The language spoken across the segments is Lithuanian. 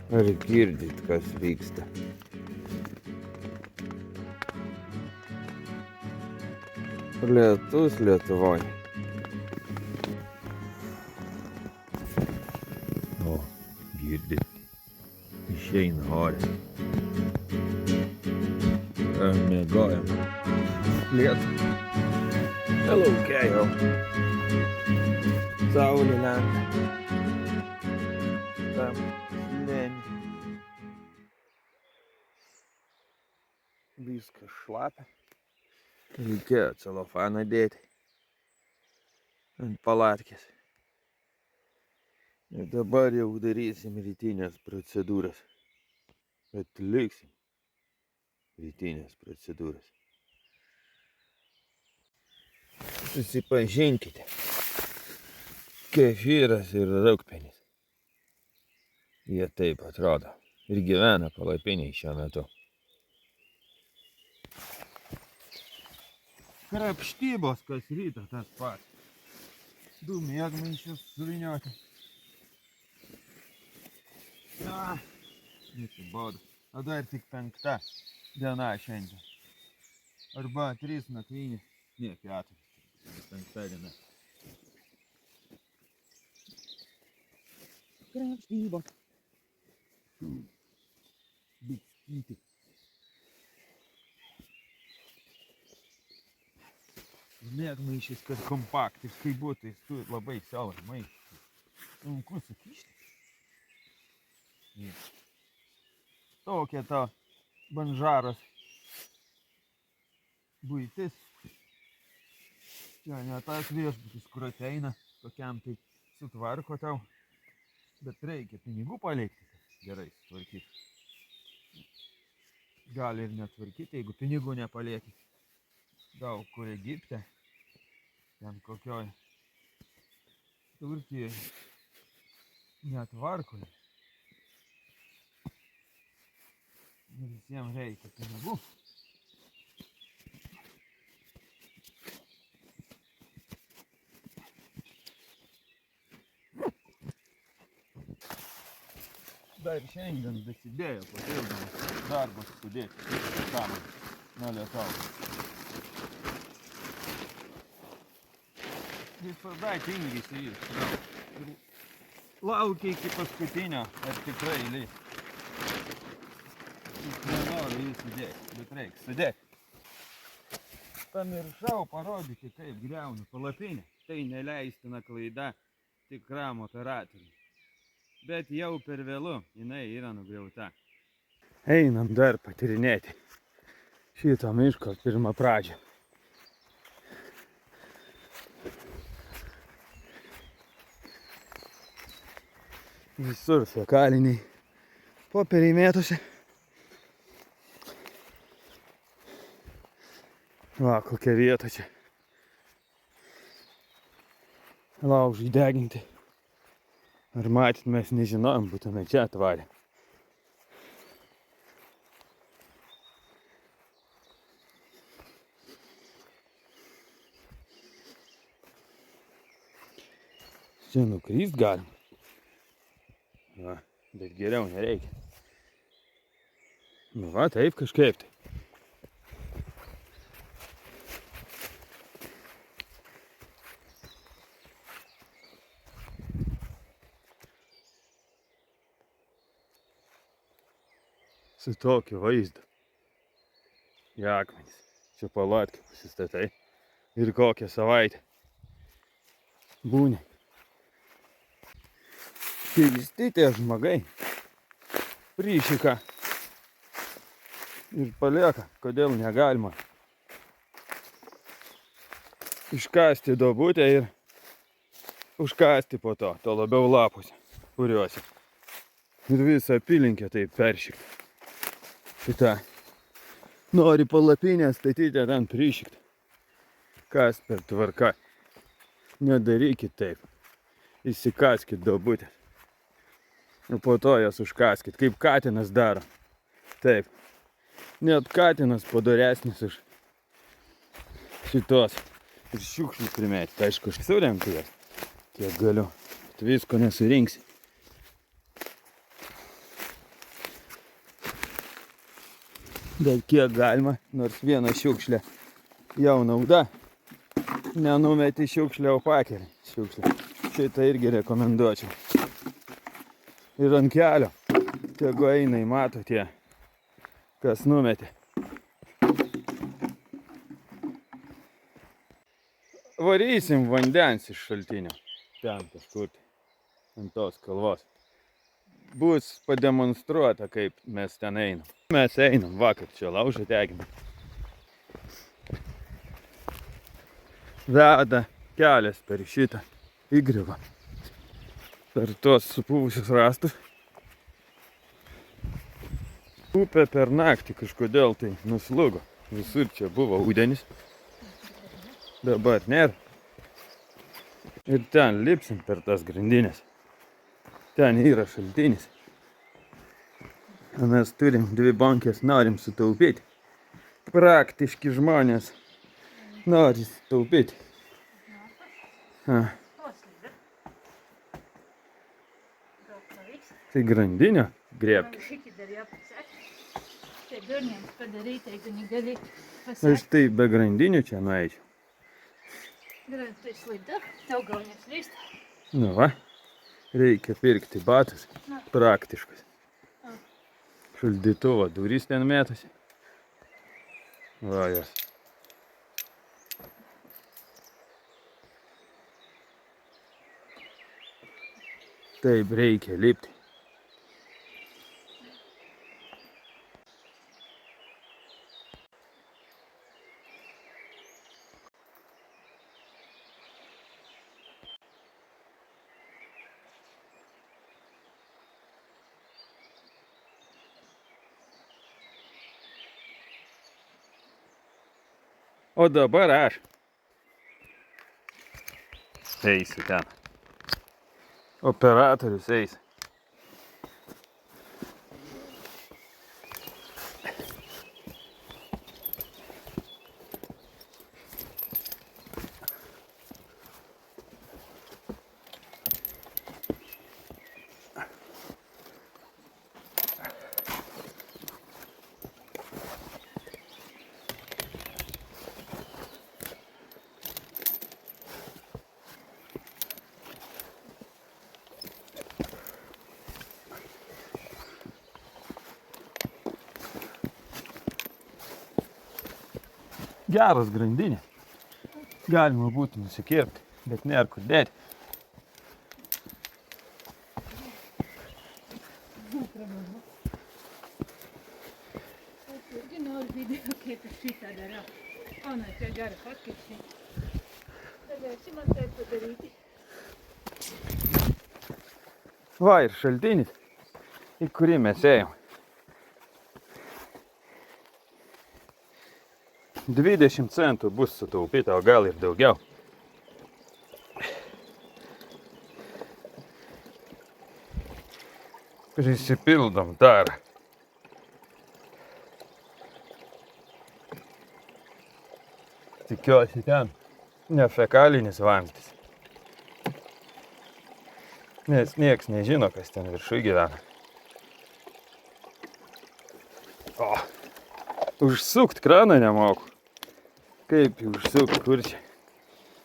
Ar girdit, kas vyksta? Lietus Lietuvoj. O, girdit. Išeina ore. Miegojam. Lietu. Laukia jau. Saulė lenda. Tam slėny. Viskas šlapia. Reikėjo celofaną dėti ant palatkės. Ir dabar jau darysim rytinės procedūras. Atliksim rytinės procedūras. Susipažinkite. Kefyras ir rūgpienis. Jie taip atrodo. Ir gyvena palapinėj šiuo metu. Krapštybos kas rytą tas pats. Du miegmaišius suvinioti. Nesibodo. O dar tik 5 diena šiandien. Arba 3 nakvynės. Ne, 4. 5 diena. Krapštybos. Biskyti. Miegmaišis, kad kompaktiškai būtų, jis turi labai siaurą maišį. Sunku sukišti. Tokia ta banžaros buitis. Čia ne tas viešbutis, kur ateina, tokiam tai sutvarko tau. Bet reikia pinigų palikti, gerai sutvarkyti. Gali ir netvarkyti, jeigu pinigų nepalieki. Daug kur Egipte, ten kokioj Turkijoj netvarkoj. Visiems reikia pinigų. Dar šiandien dasidėjo papildomas darbas sudėti kamerą nuo lietaus. Visada tingisi jis. Laukia iki paskutinio, ar tikrai lys. Jis nenori jį sudėti, bet reikia sudėti. Pamiršau parodyti, kaip griaunu palapinę. Tai neleistina klaida tikram operatoriui. Bet jau per vėlu, jinai yra nugriauta. Einam dar patyrinėti šito miško pirmą pradžią. Visur fekaliniai popieriai mėtosi. Va, kokia vieta čia. Laužai deginti. Ar matyt, mes nežinojom, būtume čia atvarę. Čia nukryst galim. Va, bet geriau nereikia. Nu va, taip kažkaip tai. Su tokiu vaizdu. Į akmenis. Čia palatkę pasistatai. Ir kokią savaitę būni. Keisti tie žmogai. Prišika. Ir palieka, kodėl negalima iškasti duobutę ir užkasti po to, to labiau lapuose, kuriuose. Ir visą apylinkę taip peršikti. Šitą nori palapinę statyti, ten prišikti. Kas per tvarka? Nedarykit taip. Įsikaskit duobutės. Ir po to jas užkaskit, kaip katinas daro. Taip. Net katinas padoresnis už šitos. Ir šiukšlių primėti. Aišku, aš surenku jas. Kiek galiu. Bet visko nesurinksi. Bet kiek galima, nors vieną šiukšlę jau nauda, nenumeti šiukšlę, o pakeli šiukšlę. Šitą irgi rekomenduočiau. Ir ant kelio, tegu eina, mato tie, kas numetė. Varysim vandens iš šaltinio. Ten kažkur, ant tos kalvos. Bus pademonstruota, kaip mes ten einam. Mes einam, vakar čia laužą deginam. Veda kelias per šitą įgriuvą. Per tuos supūvusius rąstus. Upė per naktį kažkodėl tai nuslūgo. Visur čia buvo udenis. Dabar nėra. Ir ten lipsim per tas grandinės. Ten yra šaltinis. Mes turim 2 bankės, norim sutaupyti. Praktiški žmonės nori sutaupyti. Tai grandinio griebkis. Aš tai be grandinių čia nueičiau. Tai slaida, tau gal nesleista. Nu va, reikia pirkti batus. Praktiškas. Šaldytuvo durys ten mėtosi. Va jos. Taip reikia lipti. O dabar aš eisiu ten. Operatorius eis. Geras grandinė. Galima būtų nusikirpti, bet nėra kur dėti. Aš irgi noriu video, kaip aš šitą dariau. Ona, čia gerai pakeičiai. Galėsi man tai padaryti. Va ir šaltinis, į kurį mes ėjom. 20 centų bus sutaupyta, o gal ir daugiau. Prisipildom dar. Tikiuosi ten ne fekalinis vamzdis. Nes nieks nežino, kas ten viršui gyvena. O, užsukt kraną nemoku. Kaip jį užsukt, kur čia?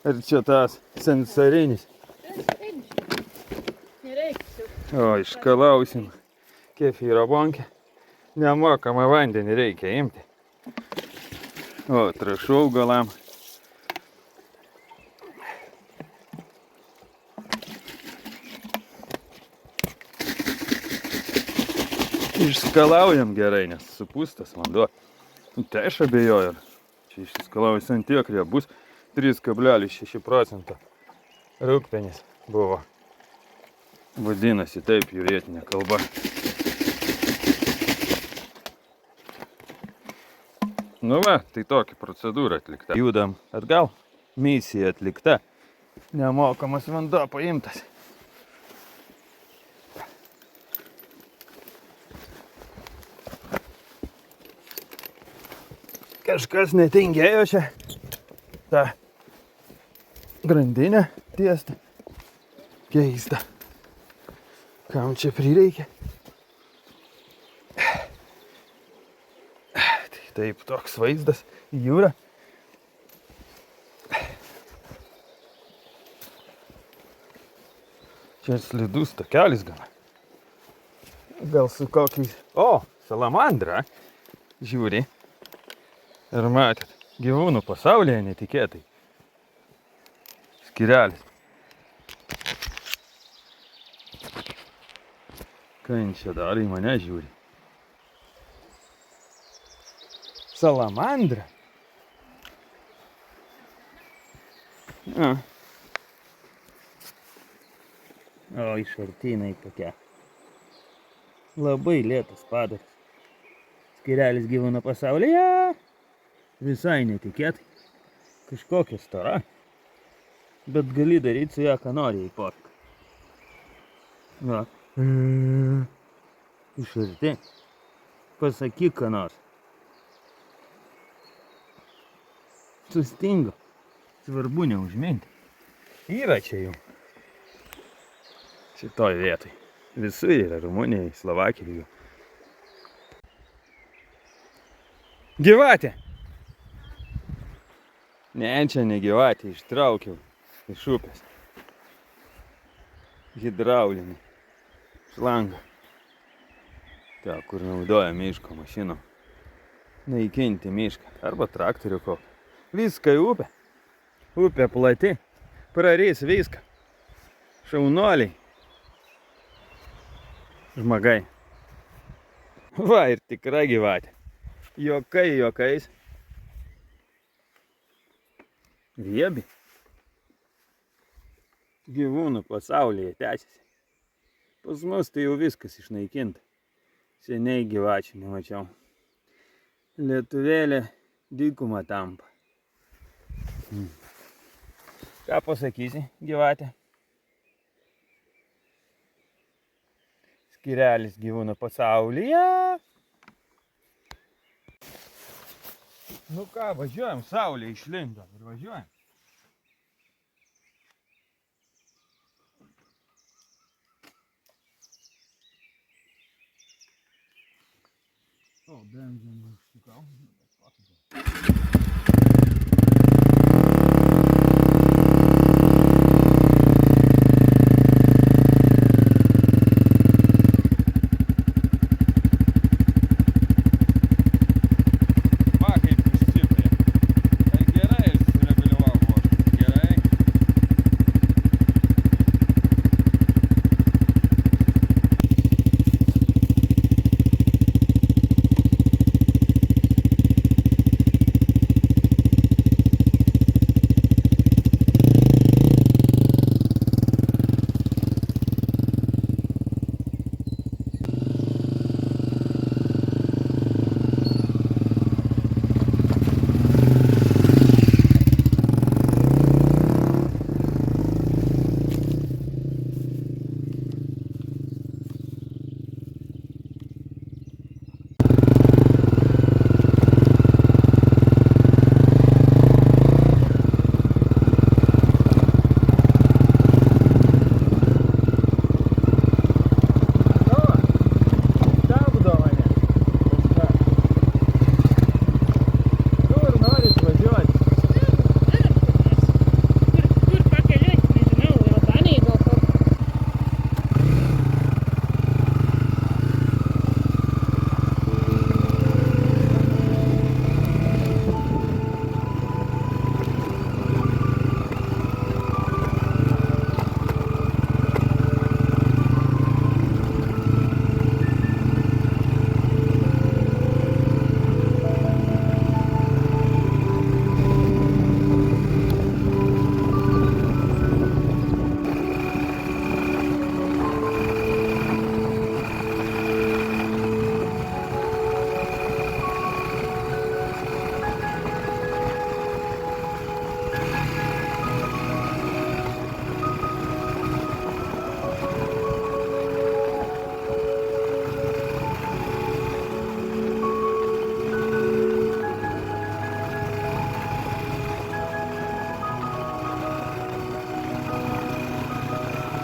Ar čia tas sensorinis? Nereikia. O, iškalausim kefyro bonkę. Nemokamą vandenį reikia imti. O, trąšų augalam. Išskalaujam gerai, nes supūstas vanduo. Tai aš abejoju. Čia išskalaujas ant tiek riebus 3,6% rūgpenis buvo. Vadinasi taip jų vietinė kalba. Nu va, tai tokia procedūra atlikta. Judam atgal, misija atlikta, nemokamas vanduo paimtas. Kažkas netingėjo čia tą grandinę tiesti. Keista. Kam čia prireikia? Taip, toks vaizdas, jūra. Čia slidus takelis gana. Gal su kokiais... O, salamandra. Žiūri. Ir matėt, gyvūnų pasaulyje netikėtai. Skirelis. Ką jin čia dar į mane žiūri? Salamandra? A. O, iš artinai tokia. Labai lėtas padaras. Skirelis gyvūnų pasaulyje. Visai netikėtai. Kažkokia stora. Bet gali daryti su ją, ką nori, į potką. Va. Iš arti. Pasakyk, ką nors. Sustingo. Svarbu neužminti. Yra čia jau. Šitoj vietoj. Visur yra Rumunijai, Slovakijai. Gyvatė! Ne, čia ne gyvatė, ištraukiau iš upės. Hidraulinį šlangą. Ta, kur naudoja miško mašiną. Naikinti mišką. Arba traktorių kokį. Viską į upę. Upė plati. Prarys viską. Šaunuoliai. Žmagai. Va, ir tikra gyvatė. Jokai jokais. Riebi. Gyvūnų pasaulyje tęsiasi. Pas mus tai jau viskas išnaikinta. Seniai gyvačių nemačiau. Lietuvėlė dykuma tampa. Ką pasakysi, gyvatė? Skirelis gyvūnų pasaulyje. Nu ką, važiuojam, saulė išlindo ir važiuojam. O, benziną užsukau.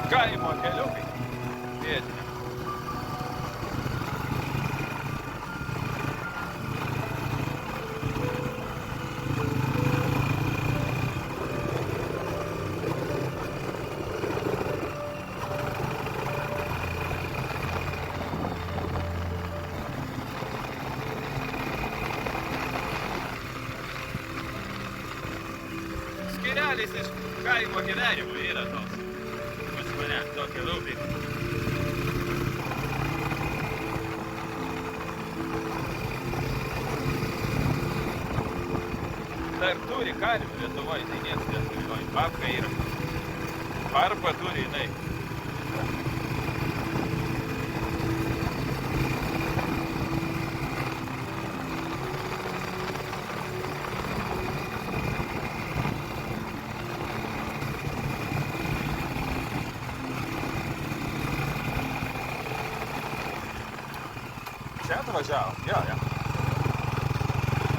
Kaimo keliukai. Vietiniai. detalės iš kaimo gyvenimo yra tos. Pas mane tokia rūpinė. Dar turi karvių Lietuvoje, tai nieks neturi. Babka yra. Arba turi jinai. Čia atvažiavo? Jo.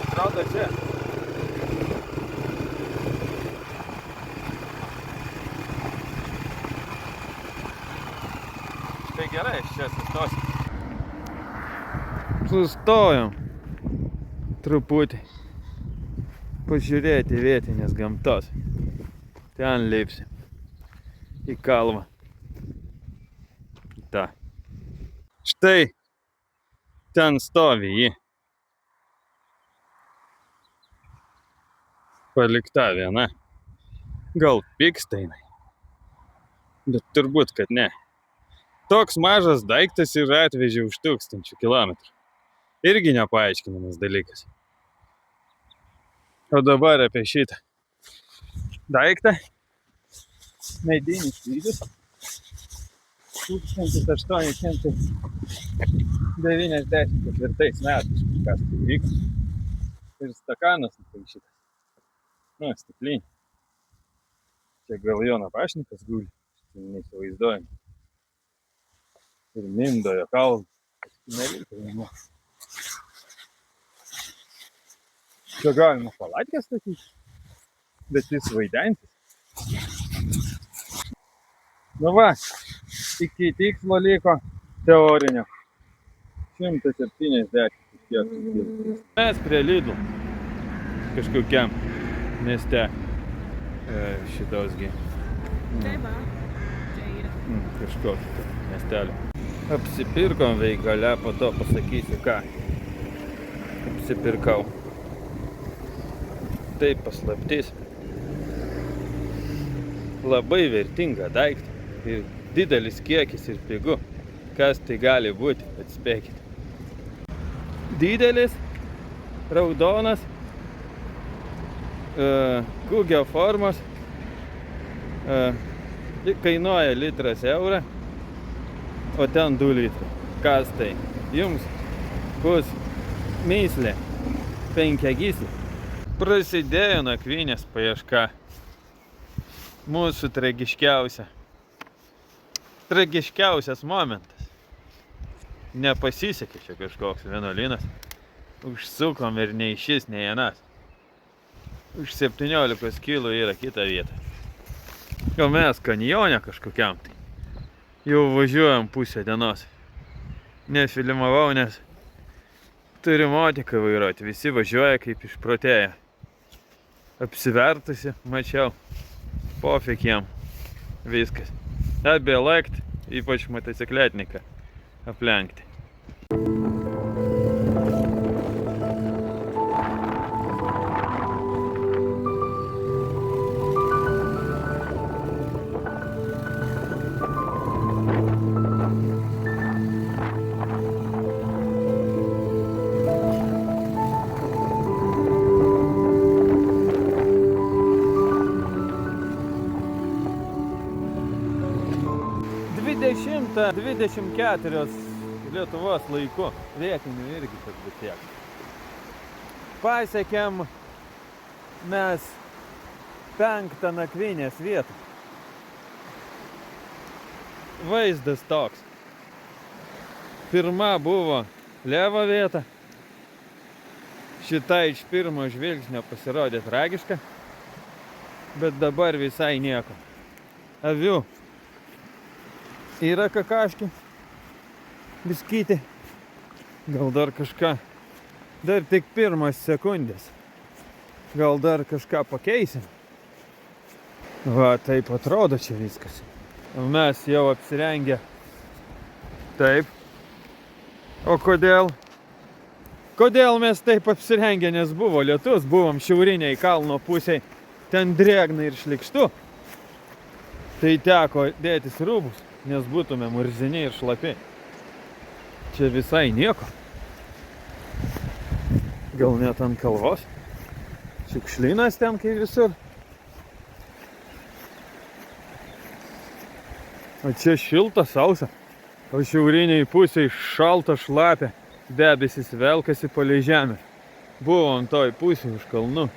Atrodo čia. Štai gerai, aš čia sustosiu. Sustojom. Truputį. Pažiūrėti vietinės gamtos. Ten lipsim. Į kalvą. Ta. Štai. Ten stovi ji. Palikta viena. Gal pyksta jinai. Bet turbūt, kad ne. Toks mažas daiktas yra atvežė už 1000 kilometrų. Irgi nepaaiškinamas dalykas. O dabar apie šitą daiktą. Medinis kryžius. 1894 metais kažkas tai vyko. Ir stakanas nupaišytas. Nu, stiklinė. Čia gal Jono Pašnikas guli. Neįsivaizduojam. Ir Mindojo kalną. Neliko. Čia galima palatkę statyti. Bet jis vaidentis. Nu va, iki tikslo liko teorinio. 170 kiek. Mes prie Lidl. Kažkokiam mieste šitosgi. Tai va, čia yra. Kažkokį miestelį. Apsipirkom Veigale, po to pasakysiu ką. Apsipirkau. Tai paslaptis. Labai vertinga daikta. Ir didelis kiekis ir pigu. Kas tai gali būti, atspėkit. Didelis, raudonas, kūgio formos, kainuoja litras eurą, o ten 2 litrai. Kas tai? Jums bus myslė 5 gyslė. Prasidėjo nakvynės paieška. Mūsų tragiškiausias momentas. Nepasisekė čia kažkoks vienuolynas. Užsukom ir nei šis, nei anas. Už 17 kilų yra kita vieta. O mes kanjone kažkokiam tai. Jau važiuojam pusę dienos. Nefilmavau, nes turiu motiką vairuoti. Visi važiuoja kaip išprotėję. Apsivertusi, mačiau. Pofik jam. Viskas. Обелект, ypač motocikletininką aplenkti. Šimta 24 Lietuvos laiku, vietinių irgi turbūt tiek. Pasiekėm mes 5. nakvynės vietą. Vaizdas toks. Pirma buvo Levo vieta. Šita iš pirmo žvilgsnio pasirodė tragiška, bet dabar visai nieko. Avių yra kakaški, biskyti, gal dar kažką, dar tik 1 sekundės, gal dar kažką pakeisim. Va, taip atrodo čia viskas. Mes jau apsirengę. Taip. O kodėl? Kodėl mes taip apsirengę, nes buvo lietus, buvom šiauriniai kalno pusėj. ten drėgna ir šlikštu, tai teko dėtis rūbus, nes būtume murziniai ir šlapi. Čia visai nieko. Gal net ant kalvos. Šiukšlynas ten kaip visur. O čia šilta, sausa. O šiauriniai pusėj šalta, šlapia. Debesis velkasi palei žemę. Buvo ant toj pusėj už kalnų.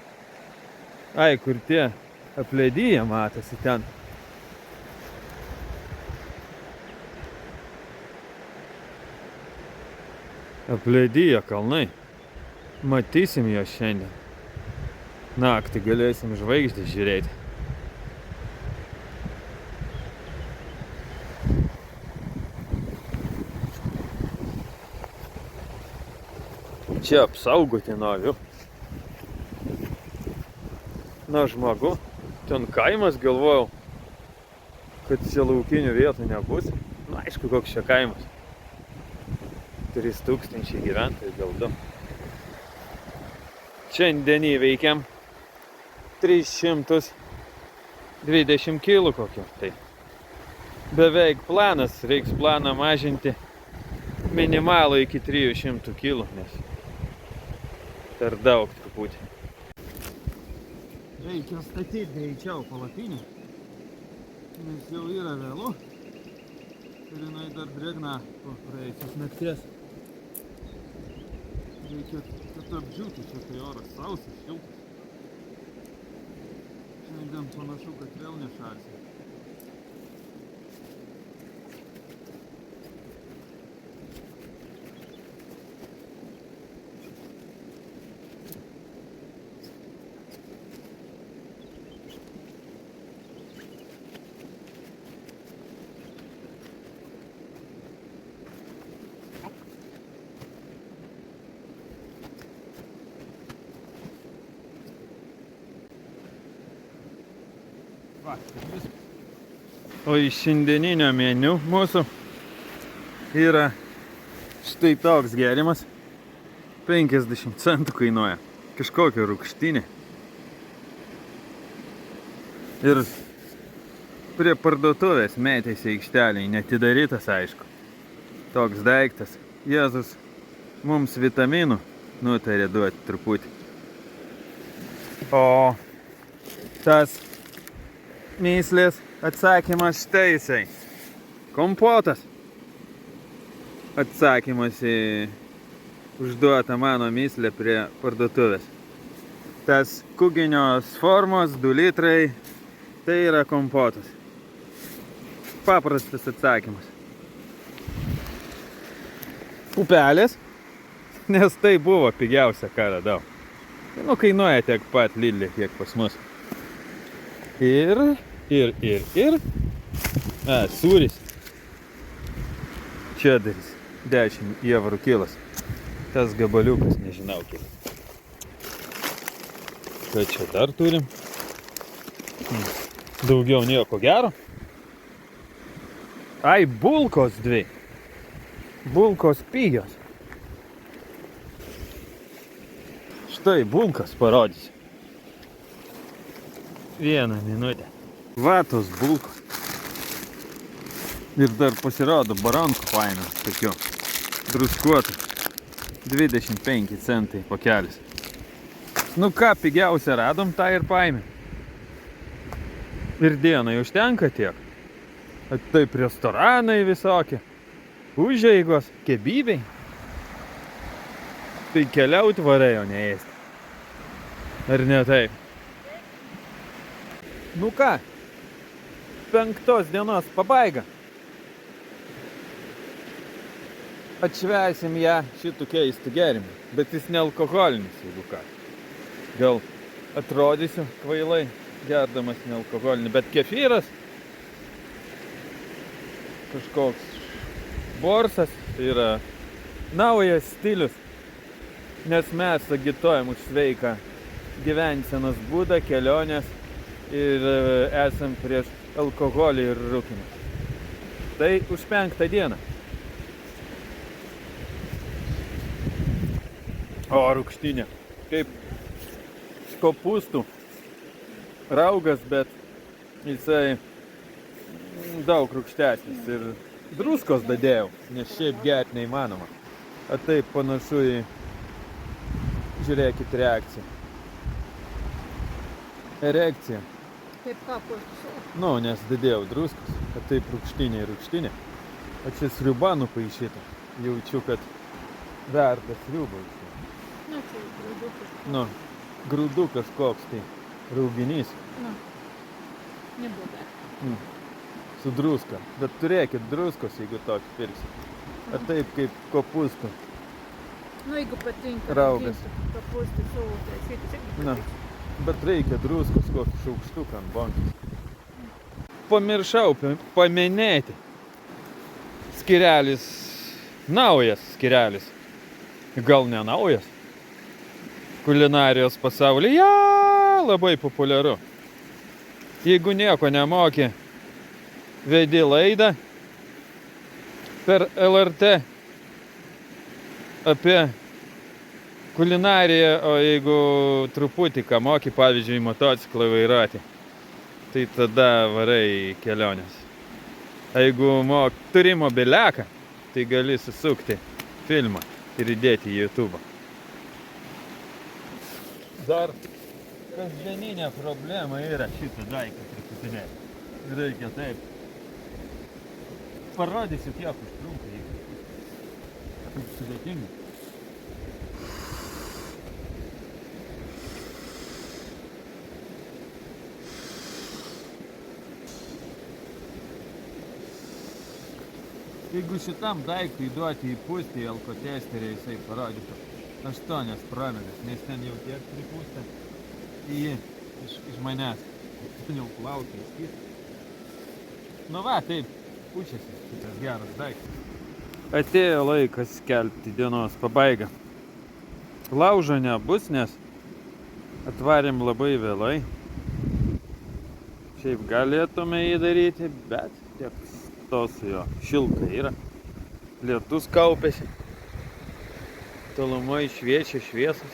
Ai, kur tie apledyje matosi ten. Apledyje kalnai. Matysim juos šiandien. Naktį galėsim žvaigždę žiūrėti. Čia apsaugoti nuo avių. Na, žmogu, ten kaimas, galvojau, kad čia laukinių vietų nebus. Na, aišku, koks čia kaimas. 3000 gyventojų, gal 2. Šiandien įveikiam 320 kilų kokio. Tai beveik planas, reiks planą mažinti minimalų iki 300 kilų, nes per daug truputį. Reikia statyti greičiau palapinę, nes jau yra vėlu ir jinai dar drėgna po praėjusios nakties. Reikia, kad apdžiūtų, čia tai oras sausas, šiltas. Šiandien panašu, kad vėl nešalsi. O iš šiandieninio meniu mūsų yra štai toks gėrimas. 50 centų kainuoja. Kažkokia rūgštinė. Ir prie parduotuvės metėsi aikšteliai, netidarytas aišku. Toks daiktas. Jėzus mums vitaminų nutarė duoti truputį. O tas myslės atsakymas štai jisai. Kompotas. Atsakymas į užduotą mano myslę prie parduotuvės. Tas kuginios formos, 2 litrai, tai yra kompotas. Paprastas atsakymas. Pupelės, nes tai buvo pigiausia, ką radau. Nu, kainuoja tiek pat Lidle, kiek pas mus. Ir sūris. Čederis, 10 eurų kilas. Tas gabaliukas, nežinau kiek. Ką čia dar turim? Daugiau nieko gero. Ai, bulkos 2. Bulkos pigios. Štai bulkas parodysiu. 1 minutę. Vatos bulkos. Ir dar pasirodo barankų faina, tokiu druskuotų. 25 centai pakelis. Nu ką, pigiausia radom, tą ir paėmėm. Ir dienai užtenka tiek. Taip restoranai visokie, užeigos, kebybei. Tai keliaut varėjo neėsti. Ar ne taip? Nu ką, 5 dienos pabaiga. Atšvęsim ją šitų keistų gėrimų, bet jis nealkoholinis, jeigu ką. Gal atrodysiu kvailai, gerdamas nealkoholinį, bet kefyras, kažkoks borsas, tai yra naujas stilius, nes mes agituojam už sveiką gyvensenos būdą, kelionės ir esam prieš alkoholį ir rūkymą. Tai už 5 dieną. O rūgštinė, kaip kopūstų raugas, bet jisai daug rūgštesnis ir druskos dadėjau, nes šiaip gert neįmanoma. O taip panašu į, žiūrėkit, reakciją. Erekcija. Kaip kapustų. Nu, nes dadėjau druskos, o taip rūgštinė. O čia sriuba nupaišyta. Jaučiu, kad verda sriuba. Nu, čia grūdų kažkoks. Nu, grūdų kažkoks tai rauginys. Nu, nebūda. Su druska. Bet turėkit druskos, jeigu tokį pirksit. Ar taip kaip kopūstų. Nu, jeigu patinka Raugas. kapustų savo taisyti, irgi Na, patiks. bet reikia druskos kokį šaukštuką ant bonkės. Pamiršau paminėti. Skirelis, naujas skirelis. Gal ne naujas? Kulinarijos pasaulyje labai populiaru. Jeigu nieko nemoki, vedi laidą per LRT apie kulinariją, o jeigu truputį ką moki, pavyzdžiui, motociklą vairuoti, tai tada varai į kelionės. Jeigu turi mobiliaką, tai gali susukti filmą ir įdėti į YouTube. Dar kasdieninė problema yra šitą daiktą truputėlį. Reikia taip. Parodysiu, kiek užtrunka. Kaip sudėtinga. Jeigu šitam daiktui duoti įpūsti į alkotesterį, jisai parodytų 8 promilės, nes ten jau tiek pripūsta į jį iš manęs. Ten jau plaukia įskis. Nu va, taip, pučiasi šitas geras daiktas. Atėjo laikas skelbti dienos pabaigą. Laužo nebus, nes atvarėm labai vėlai. Šiaip galėtume jį daryti, bet tiek tos jo šilta yra. Lietus kaupėsi. Tolumai šviečia šviesos.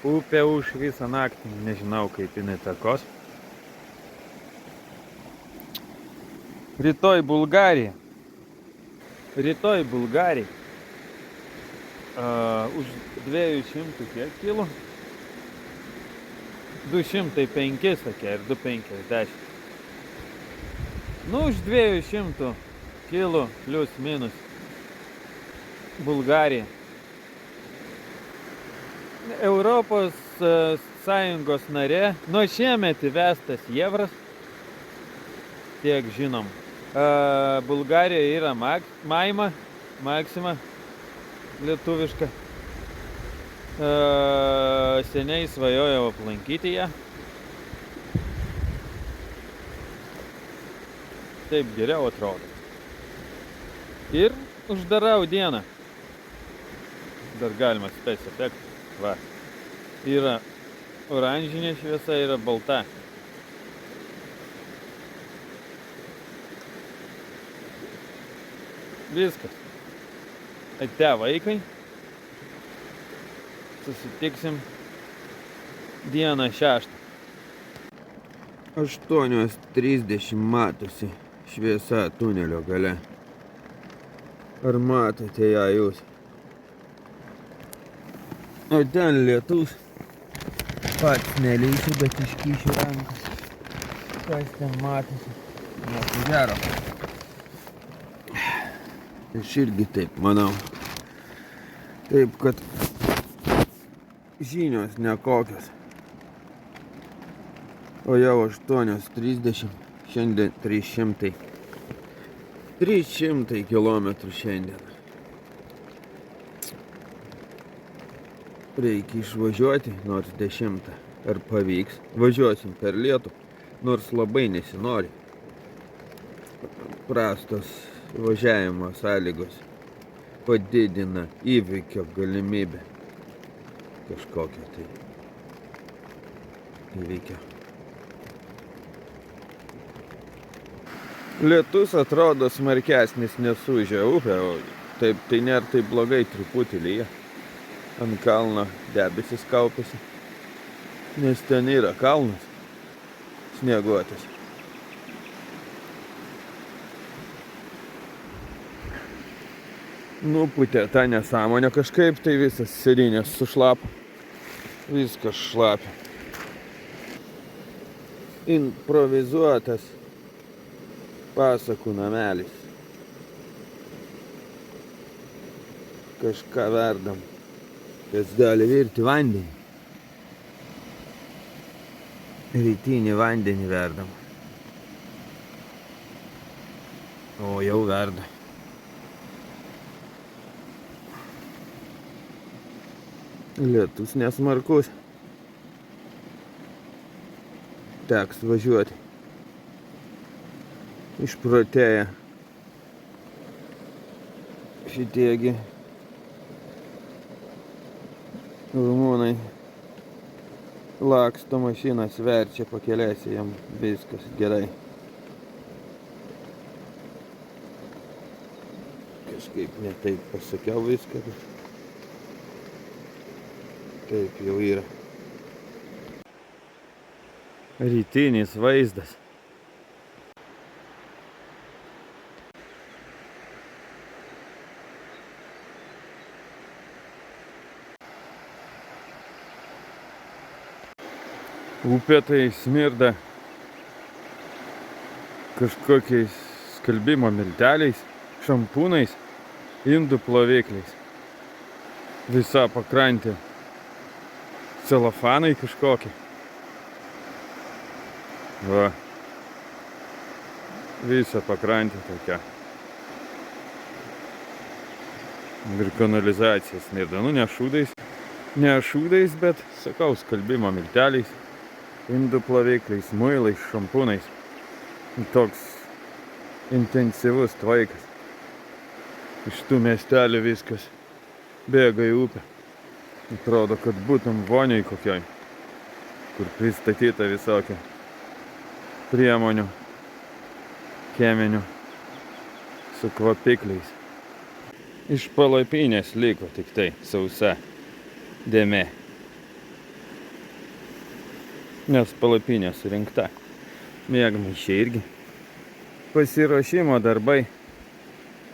Upė už visą naktį. Nežinau, kaip jinai takos. Rytoj Bulgarija. Už 200 kiek kilų? 205 sakė ir 250. Nu, už 200 kilų plius minus Bulgarija. Europos Sąjungos narė. Nuo šiemet įvestas euras. Tiek žinom. Bulgarija yra Maxima lietuviška. Seniai svajojau aplankyti ją. Taip geriau atrodo. Ir uždarau dieną. Dar galima spės efektą. Va. Yra oranžinė šviesa, yra balta. Viskas. Ate vaikai. Susitiksim dieną 6. 8:30 matosi šviesa tunelio gale. Ar matote ją jūs? O ten lietus. Pats nelysiu, bet iškyšiu rankas. Kas ten matosi? Nieko gero. Aš irgi taip manau. Taip, kad žinios nekokios. O jau 8:30, šiandien 300. 300 kilometrų šiandien. Reikia išvažiuoti, nors 10. Ar pavyks? Važiuosim per lietų, nors labai nesinori. Prastos važiavimo sąlygos padidina įvykio galimybę. Kažkokio tai įvykio. Lietus atrodo smarkesnis nesužė upę, o taip tai nėra taip blogai, truputį lyja. Ant kalno debesis kaupiasi, nes ten yra kalnas. snieguotis. Nuputė tą nesąmonę kažkaip, tai visas sėdynės sušlapo. Viskas šlapia. Improvizuotas pasakų namelis. Kažką verdam, kas gali virti vandenį. Rytinį vandenį verdam. O jau verda. Lietus nesmarkus. Teks važiuoti. Išprotėję šitiegi rumūnai laksto mašinas, verčia pakelėsi, jam viskas gerai. Kažkaip ne taip pasakiau viską, bet taip jau yra. Rytinis vaizdas. Upė tai smirda kažkokiais skalbimo milteliais, šampūnais, indų plovikliais. Visa pakrantė celofanai kažkokie. Va. Visa pakrantė tokia. Ir kanalizacija smirda. Nu, ne šūdais, bet, sakau, skalbimo milteliais, indų plovikliais, muilais, šampūnais. Toks intensyvus tvaikas. Iš tų miestelių viskas bėga į upę. Atrodo, kad būtum voniai kokioj, kur pristatyta visokių priemonių cheminių su kvapikliais. Iš palapinės liko tik tai sausa dėmė. Nes palapinė surinkta. Miegmaišiai irgi. Pasiruošimo darbai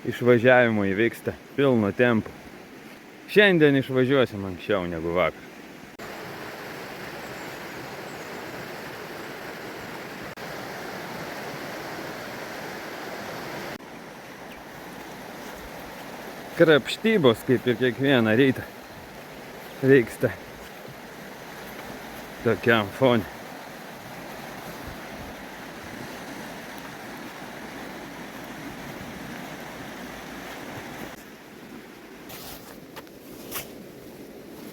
išvažiavimui vyksta pilnu tempu. Šiandien išvažiuosim anksčiau negu vakar. Krapštybos, kaip ir kiekvieną rytą, vyksta tokiam fone.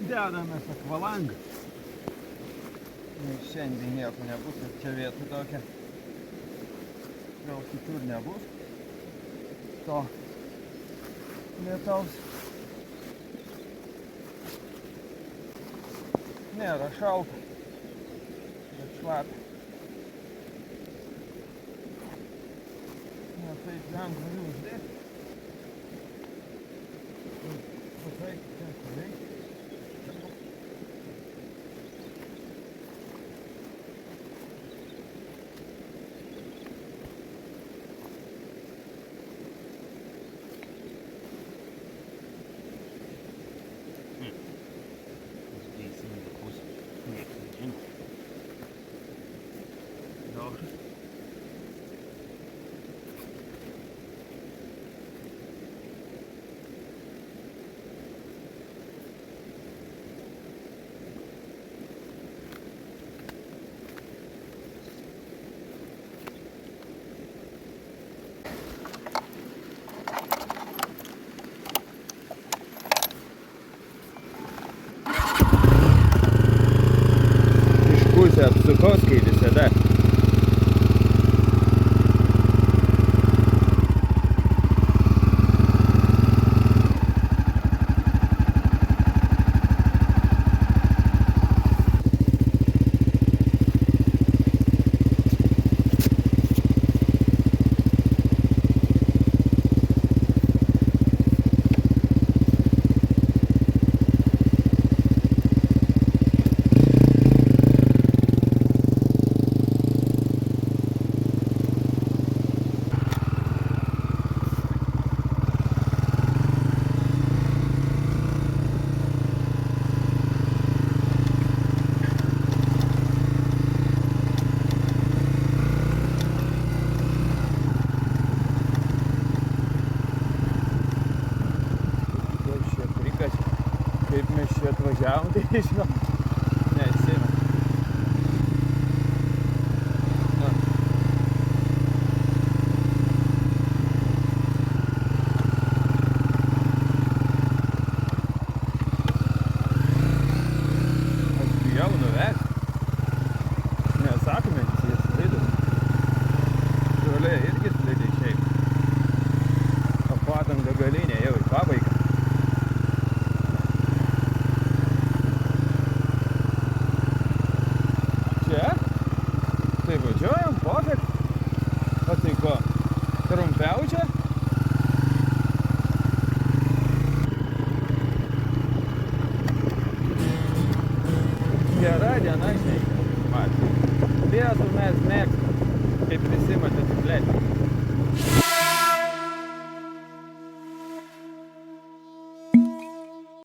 Dedamės akvalangą. Šiandien nieko nebus, ir čia vieta tokia. Gal kitur nebus. To lietaus. Nėra šalta, bet šlapia. Ne taip lengva jų uždėti. Pasaikti ten kur reikia. Apsukos, kai visada. Kaip mes čia atvažiavom, tai žinau, neatsimenu. Aš bijau nuvesti. Nesakome, jis slidus. Žolė irgi slidė šiaip. O padanga galinė jau į pabaigą. Čia? Tai važiuojam, pofik. O tai ko? Trumpiau čia? Gera diena, žinai. Matai. Vietų mes mėgstam. Kaip visi matėt,